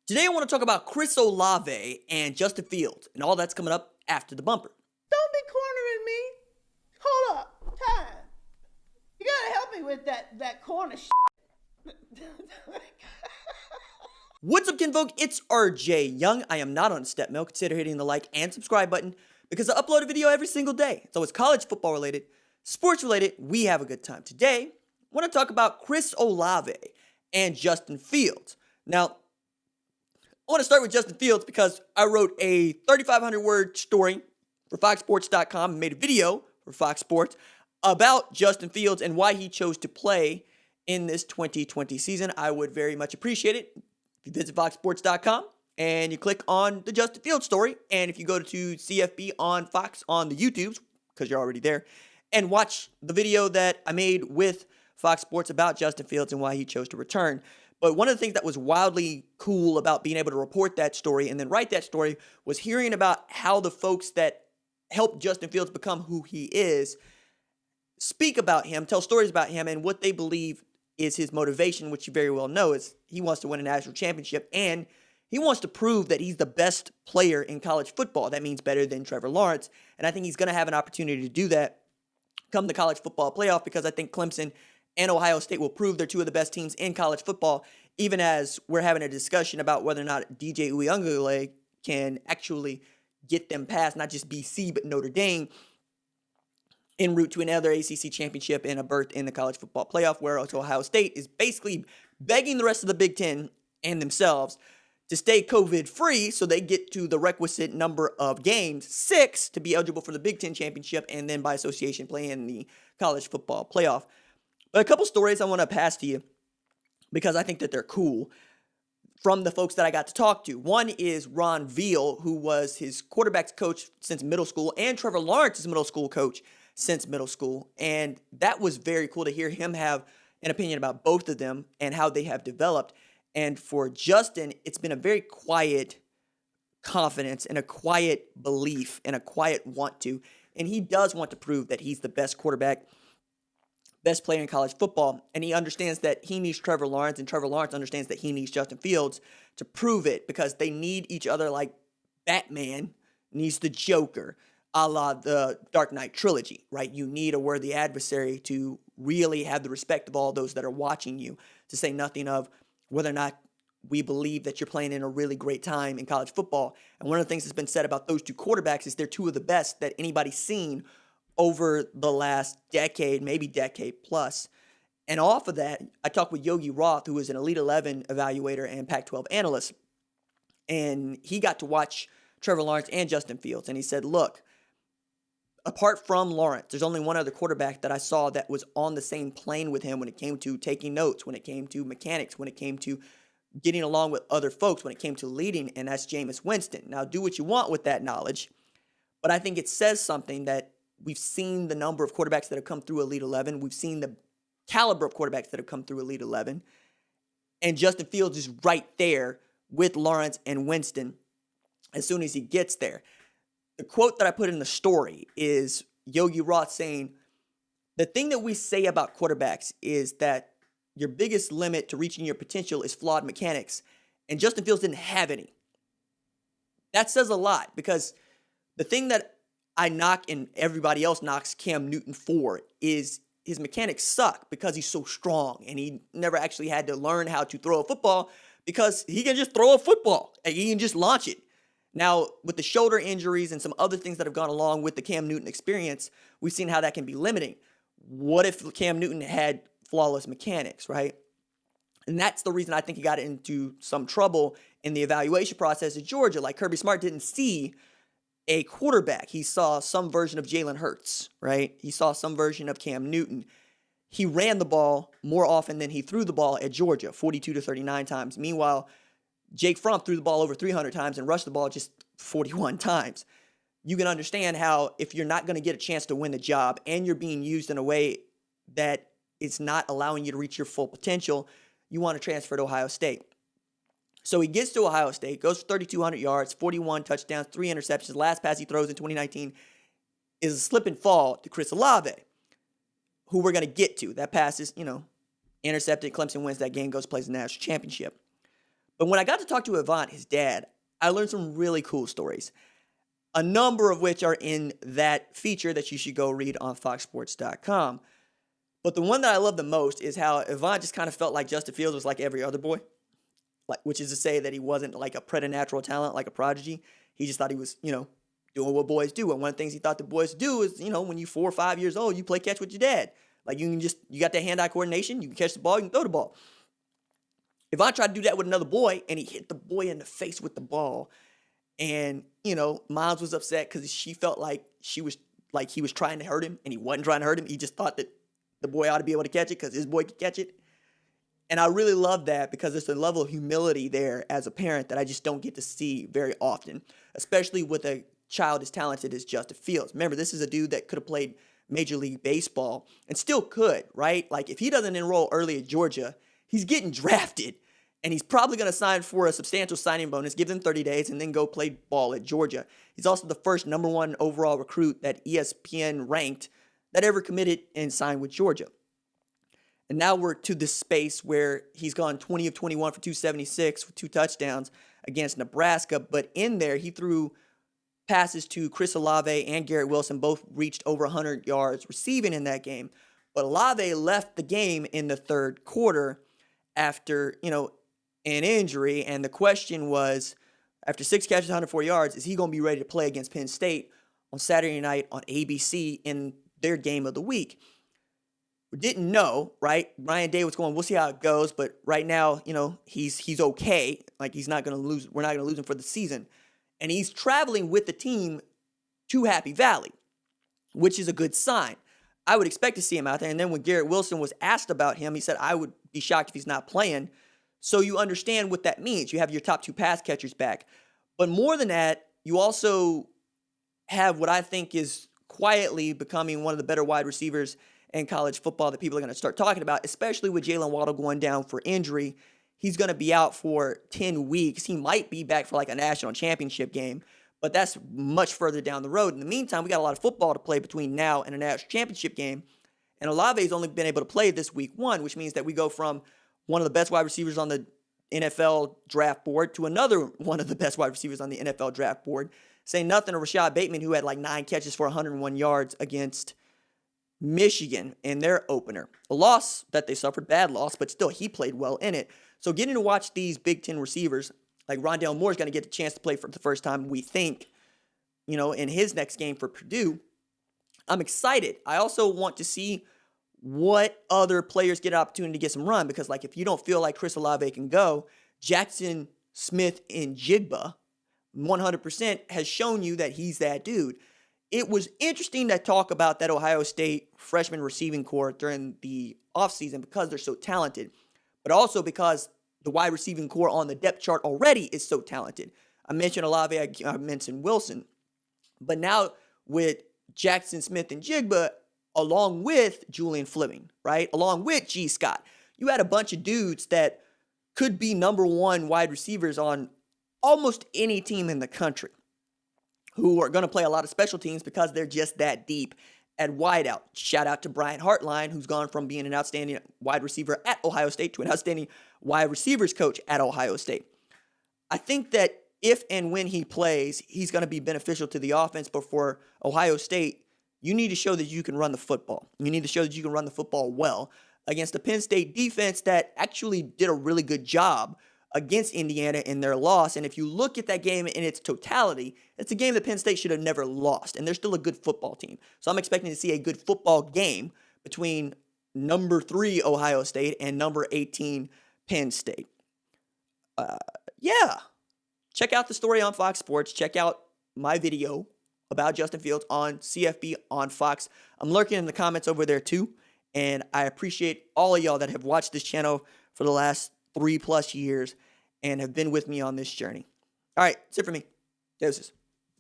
Today I want to talk about Chris Olave and Justin Fields, and all that's coming up after the bumper. Don't be cornering me. Hold up. Time. You gotta help me with that corner shit. What's up, kinfolk? It's RJ Young. I am not on Step Mill. Consider hitting the like and subscribe button because I upload a video every single day. So it's college football related, sports related. We have a good time. Today, I want to talk about Chris Olave and Justin Fields. Now, I want to start with Justin Fields because I wrote a 3,500 word story for FoxSports.com and made a video for Fox Sports about Justin Fields and why he chose to play in this 2020 season. I would very much appreciate it if you visit FoxSports.com and you click on the Justin Fields story. And if you go to CFB on Fox on the YouTubes, because you're already there, and watch the video that I made with Fox Sports about Justin Fields and why he chose to return. But one of the things that was wildly cool about being able to report that story and then write that story was hearing about how the folks that helped Justin Fields become who he is speak about him, tell stories about him, and what they believe is his motivation, which you very well know is he wants to win a national championship, and he wants to prove that he's the best player in college football. That means better than Trevor Lawrence, and I think he's going to have an opportunity to do that come the college football playoff because I think Clemson and Ohio State will prove they're two of the best teams in college football, even as we're having a discussion about whether or not DJ Uiagalelei can actually get them past not just BC, but Notre Dame en route to another ACC championship and a berth in the college football playoff, where Ohio State is basically begging the rest of the Big Ten and themselves to stay COVID-free so they get to the requisite number of games, 6, to be eligible for the Big Ten championship and then by association play in the college football playoff. But a couple stories I want to pass to you because I think that they're cool from the folks that I got to talk to. One is Ron Veal, who was his quarterback's coach since middle school, and Trevor Lawrence's middle school coach since middle school. And that was very cool to hear him have an opinion about both of them and how they have developed. And for Justin, it's been a very quiet confidence and a quiet belief and a quiet want to. And he does want to prove that he's the best quarterback, best player in college football, and he understands that he needs Trevor Lawrence, and Trevor Lawrence understands that he needs Justin Fields to prove it because they need each other like Batman needs the Joker, a la the Dark Knight trilogy, right? You need a worthy adversary to really have the respect of all those that are watching you, to say nothing of whether or not we believe that you're playing in a really great time in college football. And one of the things that's been said about those two quarterbacks is they're two of the best that anybody's seen over the last decade, maybe decade plus. And off of that, I talked with Yogi Roth, who is an Elite 11 evaluator and Pac-12 analyst. And he got to watch Trevor Lawrence and Justin Fields. And he said, look, apart from Lawrence, there's only one other quarterback that I saw that was on the same plane with him when it came to taking notes, when it came to mechanics, when it came to getting along with other folks, when it came to leading, and that's Jameis Winston. Now, do what you want with that knowledge, but I think it says something that we've seen the number of quarterbacks that have come through Elite 11. We've seen the caliber of quarterbacks that have come through Elite 11. And Justin Fields is right there with Lawrence and Winston as soon as he gets there. The quote that I put in the story is Yogi Roth saying, the thing that we say about quarterbacks is that your biggest limit to reaching your potential is flawed mechanics. And Justin Fields didn't have any. That says a lot because the thing that I knock and everybody else knocks Cam Newton for is his mechanics suck because he's so strong and he never actually had to learn how to throw a football because he can just throw a football and he can just launch it. Now, with the shoulder injuries and some other things that have gone along with the Cam Newton experience, we've seen how that can be limiting. What if Cam Newton had flawless mechanics, right? And that's the reason I think he got into some trouble in the evaluation process at Georgia. Like Kirby Smart didn't see a quarterback. He saw some version of Jalen Hurts, right? He saw some version of Cam Newton. He ran the ball more often than he threw the ball at Georgia, 42 to 39 times. Meanwhile, Jake Fromm threw the ball over 300 times and rushed the ball just 41 times. You can understand how if you're not going to get a chance to win the job and you're being used in a way that is not allowing you to reach your full potential, you want to transfer to Ohio State. So he gets to Ohio State, goes for 3,200 yards, 41 touchdowns, 3 interceptions. The last pass he throws in 2019 is a slip and fall to Chris Olave, who we're going to get to. That pass is, intercepted. Clemson wins that game, goes plays the national championship. But when I got to talk to Avant, his dad, I learned some really cool stories, a number of which are in that feature that you should go read on foxsports.com. But the one that I love the most is how Avant just kind of felt like Justin Fields was like every other boy, which is to say that he wasn't like a preternatural talent, like a prodigy. He just thought he was, doing what boys do. And one of the things he thought the boys do is, when you're 4 or 5 years old, you play catch with your dad. Like you got that hand-eye coordination, you can catch the ball, you can throw the ball. Avant tried to do that with another boy, and he hit the boy in the face with the ball. And, Miles was upset because she felt like he was trying to hurt him, and he wasn't trying to hurt him. He just thought that the boy ought to be able to catch it because his boy could catch it. And I really love that because there's a level of humility there as a parent that I just don't get to see very often, especially with a child as talented as Justin Fields. Remember, this is a dude that could have played Major League Baseball and still could, right? Like, if he doesn't enroll early at Georgia, he's getting drafted, and he's probably going to sign for a substantial signing bonus, give them 30 days, and then go play ball at Georgia. He's also the first number 1 overall recruit that ESPN ranked that ever committed and signed with Georgia. And now we're to this space where he's gone 20 of 21 for 276 with 2 touchdowns against Nebraska. But in there, he threw passes to Chris Olave and Garrett Wilson, both reached over 100 yards receiving in that game. But Olave left the game in the third quarter after, an injury. And the question was, after 6 catches, 104 yards, is he going to be ready to play against Penn State on Saturday night on ABC in their game of the week? We didn't know, right? Ryan Day was going, we'll see how it goes. But right now, he's okay. Like, he's not going to lose. We're not going to lose him for the season. And he's traveling with the team to Happy Valley, which is a good sign. I would expect to see him out there. And then when Garrett Wilson was asked about him, he said, I would be shocked if he's not playing. So you understand what that means. You have your top 2 pass catchers back. But more than that, you also have what I think is quietly becoming one of the better wide receivers in college football that people are going to start talking about, especially with Jalen Waddle going down for injury. He's going to be out for 10 weeks. He might be back for like a national championship game, but that's much further down the road. In the meantime, we got a lot of football to play between now and a national championship game. And Olave's only been able to play this week 1, which means that we go from one of the best wide receivers on the NFL draft board to another one of the best wide receivers on the NFL draft board. Saying nothing of Rashad Bateman, who had like 9 catches for 101 yards against Michigan in their opener. A loss that they suffered, bad loss, but still he played well in it. So getting to watch these Big Ten receivers, like Rondale Moore's going to get the chance to play for the first time, we think, in his next game for Purdue. I'm excited. I also want to see what other players get an opportunity to get some run, because like if you don't feel like Chris Olave can go, Jackson Smith in Jigba 100% has shown you that he's that dude. It was interesting to talk about that Ohio State freshman receiving corps during the offseason because they're so talented, but also because the wide receiving corps on the depth chart already is so talented. I mentioned Olave, I mentioned Wilson, but now with Jackson Smith and Jigba, along with Julian Fleming, right? Along with G. Scott, you had a bunch of dudes that could be number 1 wide receivers on almost any team in the country, who are going to play a lot of special teams because they're just that deep at wideout. Shout out to Brian Hartline, who's gone from being an outstanding wide receiver at Ohio State to an outstanding wide receivers coach at Ohio State. I think that if and when he plays, he's going to be beneficial to the offense, but for Ohio State, you need to show that you can run the football. You need to show that you can run the football well against the Penn State defense that actually did a really good job against Indiana in their loss. And if you look at that game in its totality, it's a game that Penn State should have never lost. And they're still a good football team. So I'm expecting to see a good football game between number 3 Ohio State and number 18 Penn State. Check out the story on Fox Sports. Check out my video about Justin Fields on CFB on Fox. I'm lurking in the comments over there too. And I appreciate all of y'all that have watched this channel for the last 3+ years and have been with me on this journey. All right, that's it for me. Deuces.